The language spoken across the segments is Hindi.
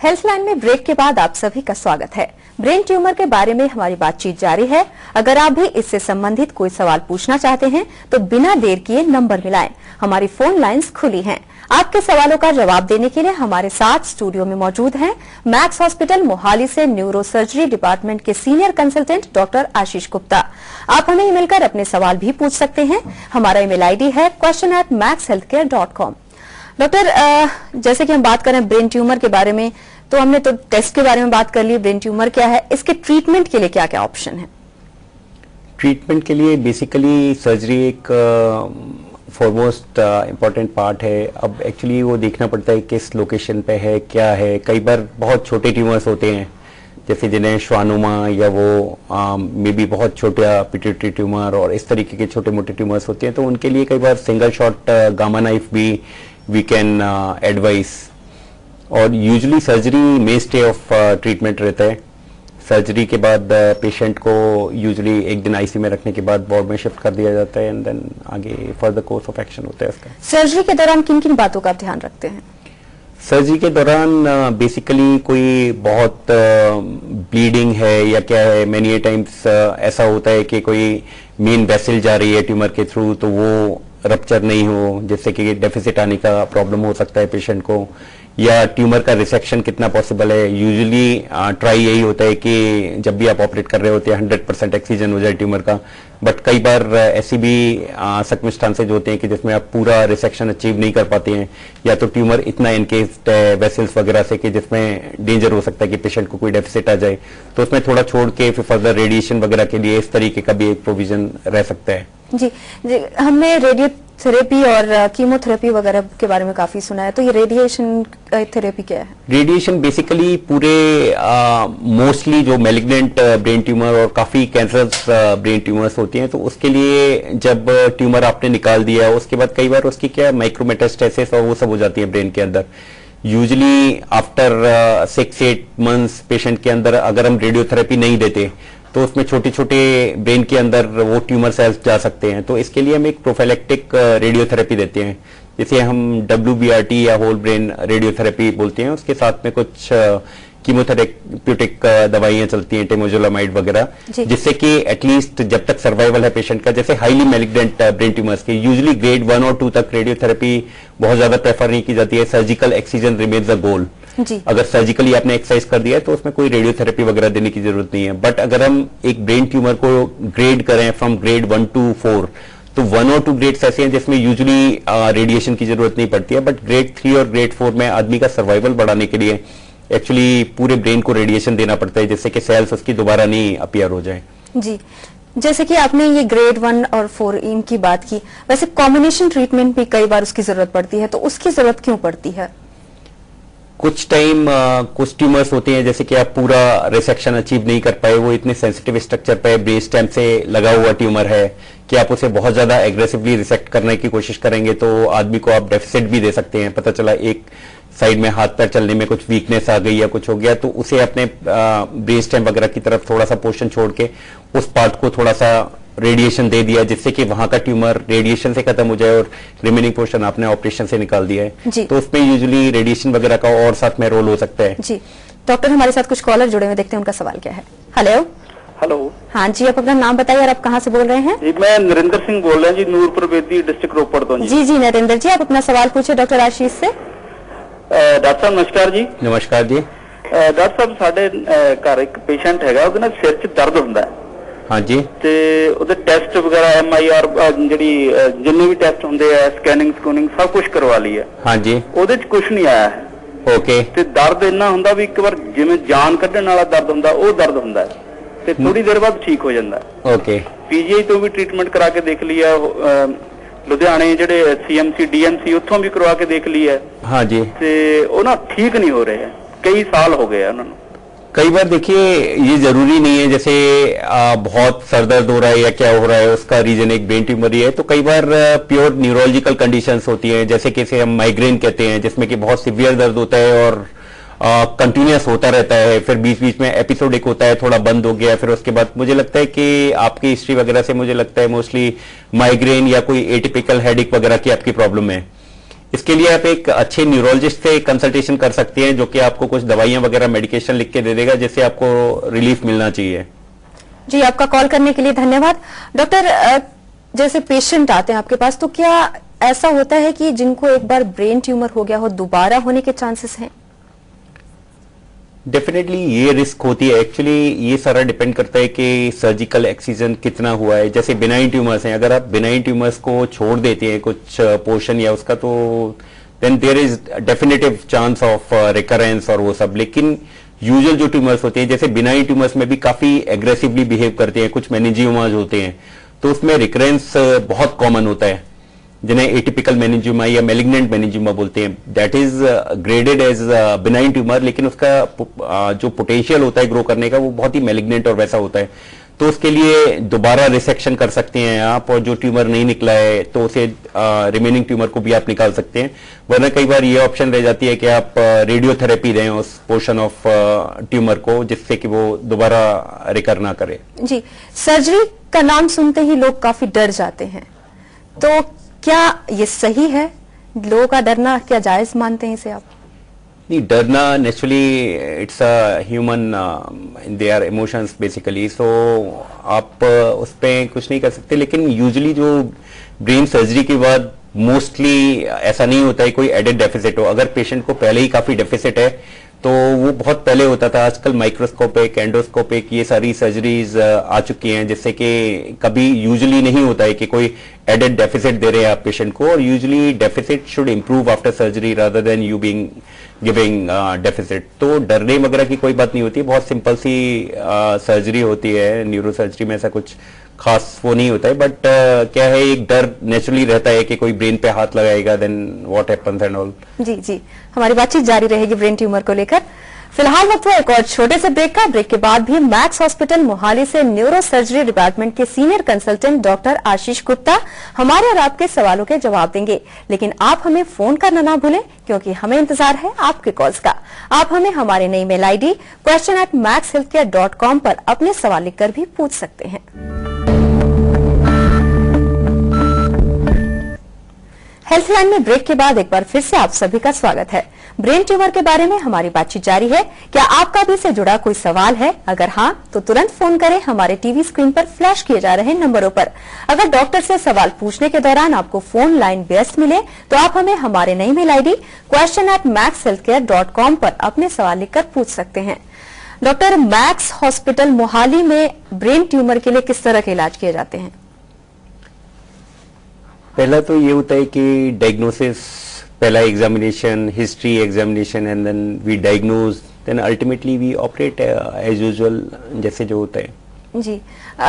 हेल्थलाइन में ब्रेक के बाद आप सभी का स्वागत है। ब्रेन ट्यूमर के बारे में हमारी बातचीत जारी है। अगर आप भी इससे संबंधित कोई सवाल पूछना चाहते हैं तो बिना देर किए नंबर मिलाएं। हमारी फोन लाइंस खुली हैं। आपके सवालों का जवाब देने के लिए हमारे साथ स्टूडियो में मौजूद हैं मैक्स हॉस्पिटल मोहाली से न्यूरो सर्जरी डिपार्टमेंट के senior consultant doctor Ashish Gupta. आप हमें ईमेल कर अपने सवाल भी पूछ सकते हैं। हमारा ईमेल आईडी है question@maxhealthcare.com। डॉक्टर, जैसे कि हम बात करें ब्रेन ट्यूमर के बारे में, तो हमने तो टेस्ट के बारे में बात कर ली, ब्रेन ट्यूमर क्या है, इसके ट्रीटमेंट के लिए क्या क्या ऑप्शन है? ट्रीटमेंट के लिए बेसिकली सर्जरी एक फॉरमोस्ट इम्पॉर्टेंट पार्ट है। अब एक्चुअली वो देखना पड़ता है किस लोकेशन पे है, क्या है। कई बार बहुत छोटे ट्यूमर्स होते हैं, जैसे जिन्हें श्वानोमा या वो मे बी बहुत छोटा पिट्यूटरी ट्यूमर और इस तरीके के छोटे मोटे ट्यूमर्स होते हैं, तो उनके लिए कई बार सिंगल शॉट गामा नाइफ भी वी कैन एडवाइस। और usually surgery main stay of treatment रहता है। सर्जरी के बाद पेशेंट को यूजुअली एक दिन आईसीयू में रखने के बाद वार्ड में शिफ्ट कर दिया जाता है एंड देन आगे फर्दर कोर्स ऑफ एक्शन होता है इसका। सर्जरी के दौरान किन किन बातों का ध्यान रखते हैं? सर्जरी के दौरान बेसिकली कोई बहुत ब्लीडिंग है या क्या है, मेनी टाइम्स ऐसा होता है कि कोई मेन वेसल जा रही है ट्यूमर के थ्रू, तो वो रप्चर नहीं हो, जिससे कि डेफिसिट आने का प्रॉब्लम हो सकता है पेशेंट को, या ट्यूमर का रिसेक्शन कितना पॉसिबल है। यूजुअली ट्राई यही होता है कि जब भी आप ऑपरेट कर रहे होते हैं 100% एक्सीजन हो जाए ट्यूमर का, बट कई बार ऐसी भी सर्कमस्टांसेज होते हैं कि जिसमें आप पूरा रिसेक्शन अचीव नहीं कर पाते हैं, या तो ट्यूमर इतना इनकेस्ड है वेसल्स वगैरह से कि जिसमें डेंजर हो सकता है कि पेशेंट को कोई डेफिसिट आ जाए, तो उसमें थोड़ा छोड़ के फिर फर्दर रेडिएशन वगैरह के लिए इस तरीके का भी एक प्रोविजन रह सकता है। जी, हमने रेडियोथेरेपी और कीमोथेरेपी वगैरह के बारे में काफी सुना है, तो ये रेडिएशन थेरेपी क्या है? रेडिएशन बेसिकली पूरे मोस्टली जो मैलिग्नेंट ब्रेन ट्यूमर और काफी कैंसर्स ब्रेन ट्यूमर्स होती हैं, तो उसके लिए जब ट्यूमर आपने निकाल दिया उसके बाद कई बार उसकी क्या माइक्रोमेटास्टेसिस और वो सब हो जाती है ब्रेन के अंदर। यूजुअली आफ्टर 6-8 मंथ्स पेशेंट के अंदर अगर हम रेडियोथेरेपी नहीं देते तो उसमें छोटे छोटे ब्रेन के अंदर वो ट्यूमर सेल्स जा सकते हैं। तो इसके लिए हम एक प्रोफाइलेक्टिक रेडियोथेरेपी देते हैं, जिसे हम WBRT या होल ब्रेन रेडियोथेरेपी बोलते हैं। उसके साथ में कुछ कीमोथेरेप्यूटिक दवाइयां चलती हैं, टेमोजोलामाइड वगैरह, जिससे कि एटलीस्ट जब तक सर्वाइवल है पेशेंट का, जैसे हाईली मैलिग्नेंट ब्रेन ट्यूमर्स के यूजुअली ग्रेड 1 और 2 तक रेडियोथेरेपी बहुत ज्यादा प्रेफर नहीं की जाती है। Surgical excision remains the goal. अगर सर्जिकली आपने एक्सरसाइज कर दिया है तो उसमें कोई रेडियोथेरेपी वगैरह देने की जरूरत नहीं है। बट अगर हम एक ब्रेन ट्यूमर को ग्रेड करें फ्रॉम ग्रेड 1 to 4, तो 1 और 2 ग्रेड्स ऐसे हैं जिसमें यूजुअली रेडिएशन की जरूरत नहीं पड़ती है, बट ग्रेड 3 और ग्रेड 4 में आदमी का सर्वाइवल बढ़ाने के लिए एक्चुअली पूरे ब्रेन को रेडिएशन देना पड़ता है, जिससे कि सेल्स उसकी दोबारा नहीं अपीयर हो जाए। जी, जैसे कि आपने ये ग्रेड 1 और 4 इनकी बात की, वैसे कॉम्बिनेशन ट्रीटमेंट भी कई बार उसकी जरूरत पड़ती है, तो उसकी जरूरत क्यों पड़ती है? कुछ टाइम कुछ ट्यूमर्स होते हैं जैसे कि आप पूरा रिसेक्शन अचीव नहीं कर पाए, वो इतने सेंसिटिव स्ट्रक्चर पे ब्रेन स्टेम से लगा हुआ ट्यूमर है कि आप उसे बहुत ज्यादा एग्रेसिवली रिसेक्ट करने की कोशिश करेंगे तो आदमी को आप डेफिसिट भी दे सकते हैं। पता चला एक साइड में हाथ पैर चलने में कुछ वीकनेस आ गई या कुछ हो गया, तो उसे अपने ब्रेन स्टेम वगैरह की तरफ थोड़ा सा पोर्शन छोड़ के उस पार्ट को थोड़ा सा रेडिएशन दे दिया, जिससे कि वहां का ट्यूमर रेडिएशन से खत्म हो जाए और रिमेनिंग पोर्शन आपने ऑपरेशन से निकाल दिया है। तो उसमें यूजुअली रेडिएशन वगैरह का और साथ में रोल हो सकता है। जी डॉक्टर, हमारे साथ कुछ कॉलर जुड़े हुए, देखते हैं उनका सवाल क्या है। हेलो। हेलो। हाँ जी, आप अपना नाम बताइए और आप कहाँ से बोल रहे हैं? जी, मैं नरेंद्र सिंह बोल रहा हूँ जी, नूरपुर बेदी डिस्ट्रिक्ट रोपड़ तो। जी जी नरेंद्र जी, आप अपना सवाल पूछे डॉक्टर आशीष से। डॉक्टर साहब नमस्कार जी। नमस्कार जी। डॉक्टर साहब साडे घर एक पेशेंट हैगा, ਉਹਦੇ ਨਾਲ ਸਿਰ 'ਚ ਦਰਦ ਹੁੰਦਾ ਹੈ। हाँ जी। ਤੇ ਉਹਦੇ ਟੈਸਟ ਵਗੈਰਾ MIR ਜਿਹੜੀ ਜਿੰਨੇ ਵੀ ਟੈਸਟ ਹੁੰਦੇ ਆ, ਸਕੈਨਿੰਗ ਸਭ ਕੁਝ ਕਰਵਾ ਲਈ ਹੈ। हाँ जी। ਉਹਦੇ 'ਚ ਕੁਝ ਨਹੀਂ ਆਇਆ ਹੈ। ओके। ਤੇ ਦਰਦ ਇੰਨਾ ਹੁੰਦਾ ਵੀ ਇੱਕ ਵਾਰ ਜਿਵੇਂ ਜਾਨ ਕੱਢਣ ਵਾਲਾ ਦਰਦ ਹੁੰਦਾ ਉਹ ਦਰਦ ਹੁੰਦਾ ਹੈ ਤੇ ਥੋੜੀ ਦੇਰ ਬਾਅਦ ਠੀਕ ਹੋ ਜਾਂਦਾ ਹੈ। ओके। PGI ਤੋਂ ਵੀ ਟ੍ਰੀਟਮੈਂਟ ਕਰਾ ਕੇ ਦੇਖ ਲਿਆ, ਲੁਧਿਆਣੇ ਜਿਹੜੇ CMC DMC ਉੱਥੋਂ ਵੀ ਕਰਵਾ ਕੇ ਦੇਖ ਲਈ ਹੈ। हाँ जी। ਤੇ ਉਹ ਨਾ ਠੀਕ नहीं हो रहे हैं, कई साल हो गए ਉਹਨਾਂ ਨੂੰ। कई बार देखिए ये जरूरी नहीं है जैसे बहुत सर दर्द हो रहा है या क्या हो रहा है उसका रीजन एक ब्रेन ट्यूमर ही है, तो कई बार प्योर न्यूरोलॉजिकल कंडीशंस होती हैं, जैसे कि इसे हम माइग्रेन कहते हैं, जिसमें कि बहुत सीवियर दर्द होता है और कंटिन्यूअस होता रहता है, फिर बीच बीच में एपिसोडिक होता है, थोड़ा बंद हो गया, फिर उसके बाद मुझे लगता है कि आपकी हिस्ट्री वगैरह से मुझे लगता है मोस्टली माइग्रेन या कोई एटिपिकल हेडेक वगैरह की आपकी प्रॉब्लम है। इसके लिए आप एक अच्छे न्यूरोलॉजिस्ट से कंसल्टेशन कर सकते हैं, जो कि आपको कुछ दवाइयां वगैरह मेडिकेशन लिख के दे देगा, जिससे आपको रिलीफ मिलना चाहिए। जी, आपका कॉल करने के लिए धन्यवाद। डॉक्टर, जैसे पेशेंट आते हैं आपके पास, तो क्या ऐसा होता है कि जिनको एक बार ब्रेन ट्यूमर हो गया हो दोबारा होने के चांसेस हैं? डेफिनेटली ये रिस्क होती है। एक्चुअली ये सारा डिपेंड करता है कि सर्जिकल एक्सीजन कितना हुआ है। जैसे बिनाइन ट्यूमर्स हैं, अगर आप बिनाइन ट्यूमर्स को छोड़ देते हैं कुछ पोर्शन या उसका, तो then there is definitive chance of recurrence और वो सब। लेकिन यूजुअल जो ट्यूमर्स होते हैं, जैसे बिनाइन ट्यूमर्स में भी काफी एग्रेसिवली बिहेव करते हैं, कुछ मेनिंजियोमाज होते हैं, तो उसमें रिकरेंस बहुत कॉमन होता है, जिन्हें एटिपिकल मेनिंजियोमा या मेलिग्नेंट मेनिंजियोमा बोलते हैं। That is graded as benign tumour, लेकिन उसका जो पोटेंशियल होता है ग्रो करने का वो बहुत ही मेलिग्नेंट और वैसा होता है। तो उसके लिए दोबारा रिसेक्शन कर सकते हैं आप, और जो ट्यूमर नहीं निकला है तो उसे रिमेनिंग ट्यूमर को भी आप निकाल सकते हैं। वरना कई बार ये ऑप्शन रह जाती है कि आप रेडियोथेरेपी दें उस पोर्शन ऑफ ट्यूमर को, जिससे कि वो दोबारा रिकर ना करे। जी, सर्जरी का नाम सुनते ही लोग काफी डर जाते हैं, तो क्या ये सही है? लोगों का डरना क्या जायज मानते हैं इसे आप? नहीं, डरना naturally it's a human, they are emotions basically. So आप उस पर कुछ नहीं कर सकते। लेकिन यूजुअली जो ब्रेन सर्जरी के बाद मोस्टली ऐसा नहीं होता है कोई एडेड डेफिसिट हो। अगर पेशेंट को पहले ही काफी डेफिसिट है तो वो बहुत पहले होता था। आजकल माइक्रोस्कोपिक, एंडोस्कोपिक ये सारी सर्जरीज आ चुकी हैं, जिससे कि कभी यूजुअली नहीं होता है कि कोई एडेड डेफिसिट दे रहे हैं आप पेशेंट को। और usually deficit should improve after surgery rather than you being giving deficit. तो डरने वगैरह की कोई बात नहीं होती, बहुत सिंपल सी सर्जरी होती है। न्यूरो सर्जरी में ऐसा कुछ खास वो नहीं होता है। बट क्या है, एक डर नेचुरली रहता है कि कोई ब्रेन पे हाथ लगाएगा, then what happens and all. जी जी, हमारी बातचीत जारी रहेगी ब्रेन ट्यूमर को लेकर। फिलहाल वक्त हुआ एक और छोटे से ब्रेक का। ब्रेक के बाद भी मैक्स हॉस्पिटल मोहाली से न्यूरो सर्जरी डिपार्टमेंट के senior consultant doctor Ashish Gupta हमारे और आपके सवालों के जवाब देंगे। लेकिन आप हमें फोन करना ना भूलें, क्योंकि हमें इंतजार है आपके कॉल्स का। आप हमें हमारे नई मेल ID question@maxhealthcare.com पर अपने सवाल लिखकर भी पूछ सकते हैं। हेल्थलाइन में ब्रेक के बाद एक बार फिर से आप सभी का स्वागत है। ब्रेन ट्यूमर के बारे में हमारी बातचीत जारी है। क्या आपका भी इससे जुड़ा कोई सवाल है? अगर हाँ, तो तुरंत फोन करें हमारे टीवी स्क्रीन पर फ्लैश किए जा रहे नंबरों पर। अगर डॉक्टर से सवाल पूछने के दौरान आपको फोन लाइन व्यस्त मिले तो आप हमें हमारे नई मेल ID question@maxhealthcare.com पर अपने सवाल लिखकर पूछ सकते हैं। डॉक्टर, मैक्स हॉस्पिटल मोहाली में ब्रेन ट्यूमर के लिए किस तरह के इलाज किए जाते हैं? पहला तो ये होता है कि डायग्नोसिस, पहला examination, history examination, and then we diagnose, then ultimately we operate as usual, जैसे जो होता है। जी,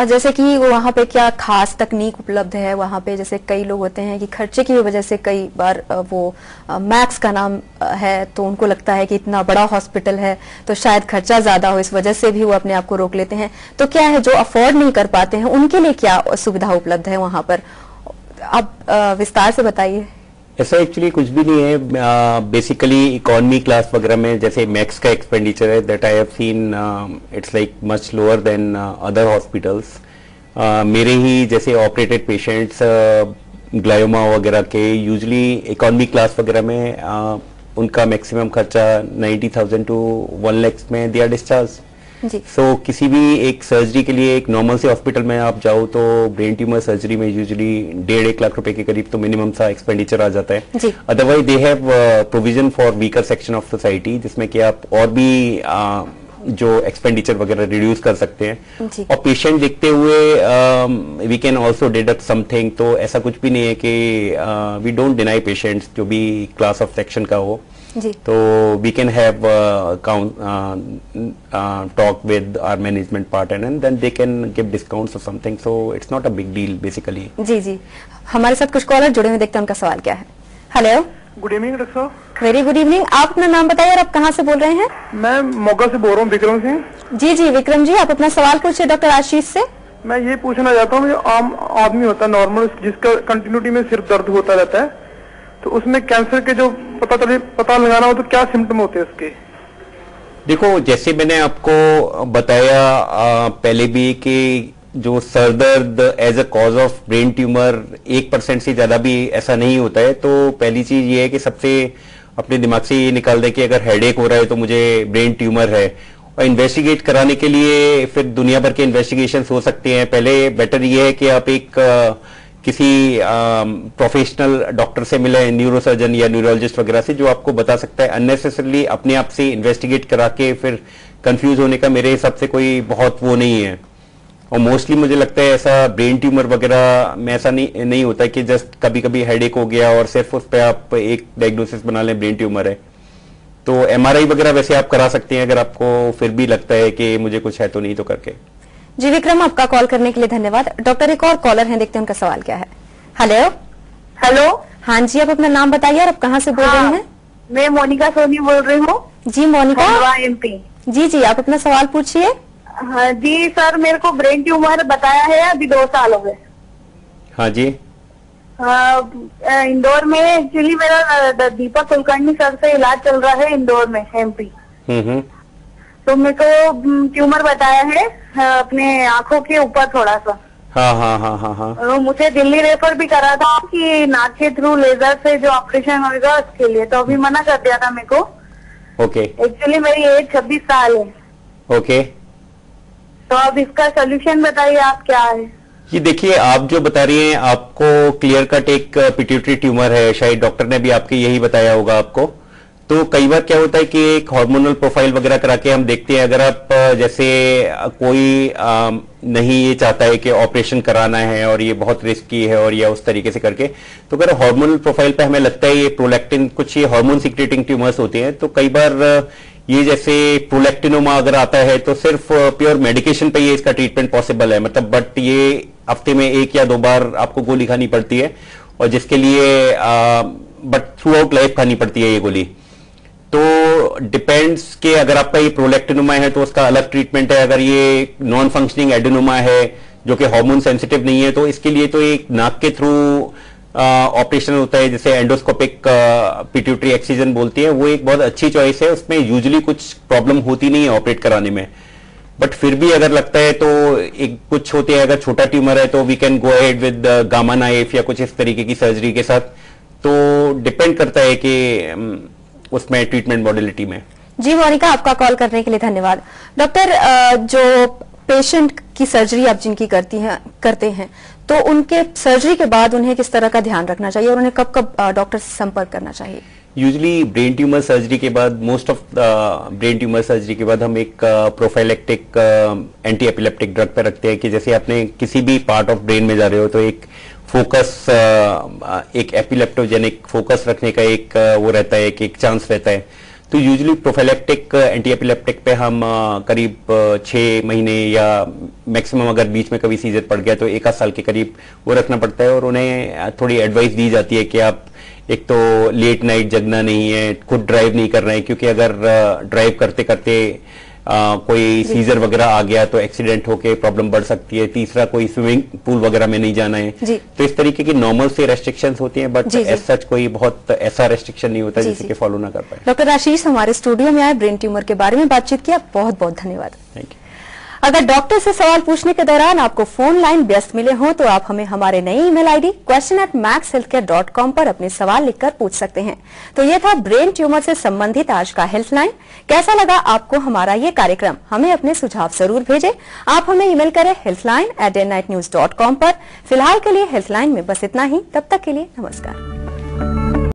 जैसे कि वहाँ पे क्या खास तकनीक उपलब्ध है? वहाँ पे जैसे कई लोग होते हैं कि खर्चे की वजह से कई बार वो मैक्स का नाम है तो उनको लगता है कि इतना बड़ा हॉस्पिटल है तो शायद खर्चा ज्यादा हो, इस वजह से भी वो अपने आप को रोक लेते हैं। तो क्या है, जो अफोर्ड नहीं कर पाते हैं उनके लिए क्या सुविधा उपलब्ध है वहाँ पर? आप विस्तार से बताइए। ऐसा एक्चुअली कुछ भी नहीं है। बेसिकली इकोनॉमी क्लास वगैरह में जैसे मैक्स का एक्सपेंडिचर है, that I have seen it's like much lower than other hospitals. मेरे ही जैसे ऑपरेटेड पेशेंट्स ग्लायोमा वगैरह के यूजुअली इकोनॉमी क्लास वगैरह में उनका मैक्सिमम खर्चा 90,000 to 1 लाख में दे आर डिस्चार्ज। सो किसी भी एक सर्जरी के लिए एक नॉर्मल से हॉस्पिटल में आप जाओ तो ब्रेन ट्यूमर सर्जरी में यूजुअली 1.5-1 लाख रुपए के करीब तो मिनिमम सा एक्सपेंडिचर आ जाता है। Otherwise they have provision for weaker section of society, जिसमें कि आप और भी जो एक्सपेंडिचर वगैरह रिड्यूस कर सकते हैं। और पेशेंट देखते हुए we can also deduct something. तो ऐसा कुछ भी नहीं है कि वी डोंट डिनाई पेशेंट्स जो भी क्लास ऑफ सेक्शन का हो। तो we can have talk with our management partner and then they can give discounts और something. So it's not a big deal basically. जी जी, हमारे साथ कुछ कॉलर जुड़े हुए, देखते हैं उनका सवाल क्या है। हेलो, गुड इवनिंग डॉक्टर साहब। Very good evening. आप अपना नाम बताइए और आप कहाँ से बोल रहे हैं? मैं मोगा से बोल रहा हूँ, विक्रम सिंह। जी जी विक्रम जी, आप अपना सवाल पूछिए डॉक्टर आशीष से। मैं ये पूछना चाहता हूँ, जो आम आदमी होता है नॉर्मल, जिसका कंटिन्यूटी में सिर दर्द होता रहता है, तो उसमें कैंसर के जो पता लगाना हो तो क्या सिम्टम होते हैं उसके? देखो, जैसे मैंने आपको बताया पहले भी कि जो सर दर्द as a cause of brain tumour 1% से ज्यादा भी ऐसा नहीं होता है। तो पहली चीज ये है कि सबसे अपने दिमाग से ये निकाल दें कि अगर हेडेक हो रहा है तो मुझे ब्रेन ट्यूमर है, और इन्वेस्टिगेट कराने के लिए फिर दुनिया भर के इन्वेस्टिगेशन हो सकते हैं। पहले बेटर ये है कि आप एक किसी प्रोफेशनल डॉक्टर से मिले, न्यूरोसर्जन या न्यूरोलॉजिस्ट वगैरह से, जो आपको बता सकता है। अननेसेसरली अपने आप से इन्वेस्टिगेट करा के फिर कंफ्यूज होने का मेरे हिसाब से कोई बहुत वो नहीं है। और मोस्टली मुझे लगता है ऐसा ब्रेन ट्यूमर वगैरह में ऐसा नहीं होता है कि जस्ट कभी कभी हेडेक हो गया और सिर्फ उस पर आप एक डायग्नोसिस बना लें ब्रेन ट्यूमर है। तो MRI वगैरह वैसे आप करा सकते हैं अगर आपको फिर भी लगता है कि मुझे कुछ है तो नहीं तो करके। जी विक्रम, आपका कॉल करने के लिए धन्यवाद। डॉक्टर, एक और कॉलर हैं, देखते हैं उनका सवाल क्या है। हेलो। हेलो। हाँ जी, आप अपना नाम बताइए और आप कहाँ से बोल रही हैं? मैं मोनिका सोनी बोल रही हूँ। जी मोनिका। MP। जी, आप अपना सवाल पूछिए। हाँ जी सर, मेरे को ब्रेन ट्यूमर बताया है, अभी 2 साल हो गए। हाँ जी। इंदौर में एक्चुअली मेरा दीपक कुलकर्णी सर से इलाज चल रहा है इंदौर में, MP। तो मेरे को ट्यूमर बताया है अपने आंखों के ऊपर थोड़ा सा। हाँ। मुझे दिल्ली रेफर भी करा था कि नाक के थ्रू लेजर से जो ऑपरेशन होगा उसके लिए, तो अभी मना कर दिया था मेरे को। ओके। एक्चुअली मेरी एज 26 साल है। ओके। तो अब इसका सोल्यूशन बताइए आप, क्या है? ये देखिए, आप जो बता रही हैं आपको क्लियर कट एक पिट्यूटरी ट्यूमर है, शायद डॉक्टर ने भी आपके यही बताया होगा आपको। तो कई बार क्या होता है कि एक हार्मोनल प्रोफाइल वगैरह करा के हम देखते हैं, अगर आप जैसे कोई नहीं ये चाहता है कि ऑपरेशन कराना है और ये बहुत रिस्की है और या उस तरीके से करके, तो अगर हार्मोनल प्रोफाइल पे हमें लगता है ये प्रोलैक्टिन, कुछ ये हार्मोन सिक्रेटिंग ट्यूमर्स होते हैं, तो कई बार ये जैसे प्रोलैक्टिनोमा अगर आता है तो सिर्फ प्योर मेडिकेशन पे ये इसका ट्रीटमेंट पॉसिबल है, मतलब बट ये हफ्ते में 1 या 2 बार आपको गोली खानी पड़ती है, और जिसके लिए बट थ्रू आउट लाइफ खानी पड़ती है ये गोली। तो डिपेंड्स कि अगर आपका ये प्रोलैक्टिनोमा है तो उसका अलग ट्रीटमेंट है, अगर ये नॉन फंक्शनिंग एडेनोमा है जो कि हार्मोन सेंसिटिव नहीं है तो इसके लिए तो एक नाक के थ्रू ऑपरेशन होता है, जैसे एंडोस्कोपिक पिट्यूटरी एक्सीजन बोलती है, वो एक बहुत अच्छी चॉइस है। उसमें यूजुअली कुछ प्रॉब्लम होती नहीं है ऑपरेट कराने में, बट फिर भी अगर लगता है तो एक कुछ होते हैं, अगर छोटा ट्यूमर है तो we can go ahead with gamma knife या कुछ इस तरीके की सर्जरी के साथ। तो डिपेंड करता है कि उसमें ट्रीटमेंट मॉडलिटी में। जी मोनिका, आपका कॉल करने के लिए धन्यवाद। डॉक्टर, जो पेशेंट की सर्जरी आप जिनकी करते हैं तो उनके सर्जरी के बाद उन्हें किस तरह का ध्यान रखना चाहिए और उन्हें कब कब डॉक्टर से संपर्क करना चाहिए? यूजुअली ब्रेन ट्यूमर सर्जरी के बाद, most of brain tumour surgery के बाद हम एक प्रोफाइलेक्टिक एंटी एपिलेप्टिक ड्रग पे रखते हैं कि जैसे आपने किसी भी पार्ट ऑफ ब्रेन में जा रहे हो तो एक फोकस, एक एपिलेप्टोजेनिक फोकस रखने का एक वो रहता है, एक चांस रहता है। तो यूजुअली प्रोफाइलेक्टिक एंटी एपिलेप्टिक पे हम करीब 6 महीने या मैक्सिमम अगर बीच में कभी सीजर पड़ गया तो 1 साल के करीब वो रखना पड़ता है, और उन्हें थोड़ी एडवाइस दी जाती है कि आप एक तो लेट नाइट जगना नहीं है, खुद ड्राइव नहीं कर रहे हैं, क्योंकि अगर ड्राइव करते करते कोई सीजर वगैरह आ गया तो एक्सीडेंट होके प्रॉब्लम बढ़ सकती है। तीसरा, कोई स्विमिंग पूल वगैरह में नहीं जाना है। तो इस तरीके की नॉर्मल से रेस्ट्रिक्शंस होती हैं, बट एज सच कोई बहुत ऐसा रेस्ट्रिक्शन नहीं होता जिससे कि फॉलो ना कर पाए। डॉक्टर आशीष हमारे स्टूडियो में आए, ब्रेन ट्यूमर के बारे में बातचीत किया, बहुत बहुत धन्यवाद। Thank you. अगर डॉक्टर से सवाल पूछने के दौरान आपको फोन लाइन व्यस्त मिले हों तो आप हमें हमारे नई ईमेल आईडी question@maxhealthcare.com पर अपने सवाल लिखकर पूछ सकते हैं। तो ये था ब्रेन ट्यूमर से संबंधित आज का हेल्पलाइन। कैसा लगा आपको हमारा ये कार्यक्रम? हमें अपने सुझाव जरूर भेजें। आप हमें ईमेल करें helpline@day9news.com पर। फिलहाल के लिए हेल्पलाइन में बस इतना ही। तब तक के लिए नमस्कार।